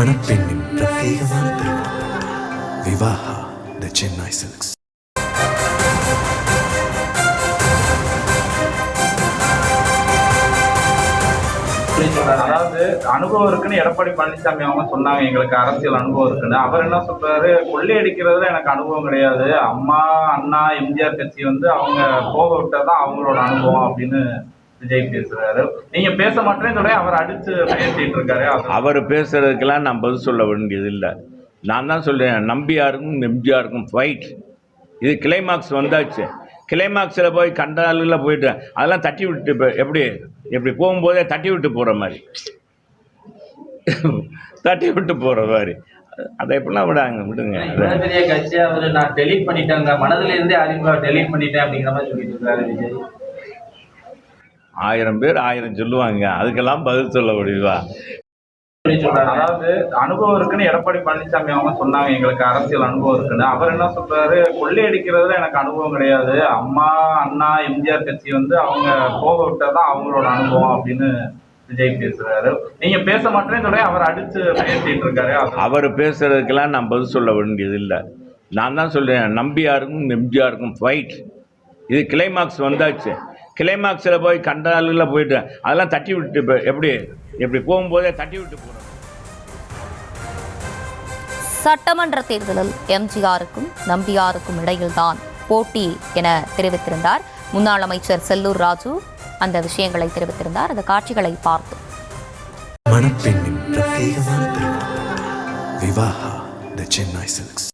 மணப்பெண்ணின் பிரத்யேகமான திருமணம் விவாஹா தி சென்னை சில்க்ஸ். அதாவது அனுபவம் இருக்குன்னு எடப்பாடி பழனிசாமி அவங்க சொன்னாங்க, எங்களுக்கு அரசியல் அனுபவம் இருக்குன்னு. அவர் என்ன சொல்றாரு, கொள்ளையடிக்கிறதுல எனக்கு அனுபவம் கிடையாது, அம்மா அண்ணா எம்ஜிஆர் கட்சி வந்து அவங்க போக விட்டதான் அவங்களோட அனுபவம் அப்படின்னு விஜய் பேசுறாரு. நீங்க பேச மாட்டேன்னு சொல்ல அவர் அடிச்சு பேசிட்டு இருக்காரு. அவர் பேசுறதுக்கெல்லாம் நான் பதில் சொல்ல வேண்டியது இல்லை. நான் தான் சொல்றேன், நம்பியாருக்கும் எம்ஜிஆருக்கும் ஃபைட். இது கிளைமாக்ஸ் வந்தாச்சு. கிளைமாக்ஸில் போய் கண்டாலில் போயிட்டு அதெல்லாம் தட்டி விட்டு இப்போ எப்படி போகும்போதே தட்டி விட்டு போகிற மாதிரி தட்டி விட்டு போகிற மாதிரி அதை எப்படிலாம் விடுங்க. பெரிய கட்சி அவர் நான் டெலீட் பண்ணிட்டேங்க, மனதில் இருந்தே அதிகமாக டெலீட் பண்ணிட்டேன் அப்படிங்கிற மாதிரி சொல்லிட்டு இருக்காரு விஜய். 1000 பேர் 1000 சொல்லுவாங்க, அதுக்கெல்லாம் பதில் சொல்ல முடியுமா? அதாவது அனுபவம் இருக்குன்னு எடப்பாடி பழனிசாமி அவங்க சொன்னாங்க, எங்களுக்கு அரசியல் அனுபவம் இருக்குன்னு. அவர் என்ன சொல்றாரு, கொள்ளையடிக்கிறதுல எனக்கு அனுபவம் கிடையாது, அம்மா அண்ணா எம்ஜிஆர் கட்சி வந்து அவங்க போக விட்டதான் அவங்களோட அனுபவம் அப்படின்னு விஜய் பேசுறாரு. நீங்க பேச மாட்டேன்னு சொல்ல அவர் அடிச்சு பேசிட்டு இருக்காரு. அவர் பேசுறதுக்கெல்லாம் நான் பதில் சொல்ல வேண்டியது இல்லை. நான் தான் சொல்றேன், நம்பியாருக்கும் எம்ஜிஆருக்கும் ஃபைட். இது கிளைமாக்ஸ் வந்தாச்சு. கிளைமாக்ஸில் போய் கண்டாலில் போயிட்டு அதெல்லாம் தட்டி விட்டு இப்போ எப்படி போகும்போதே தட்டி விட்டு போகிறோம். சட்டமன்ற தேர்தலில் எம்ஜிஆருக்கும் நம்பியாருக்கும் இடையில்தான் போட்டி என தெரிவித்திருந்தார் முன்னாள் அமைச்சர் செல்லூர் ராஜு. அந்த விஷயங்களை தெரிவித்திருந்தார். அந்த காட்சிகளை பார்த்தோம். மணப்பெண்ணின் பிரத்யேகமான திருமணம் விவாஹா தி சென்னை சில்க்ஸ்.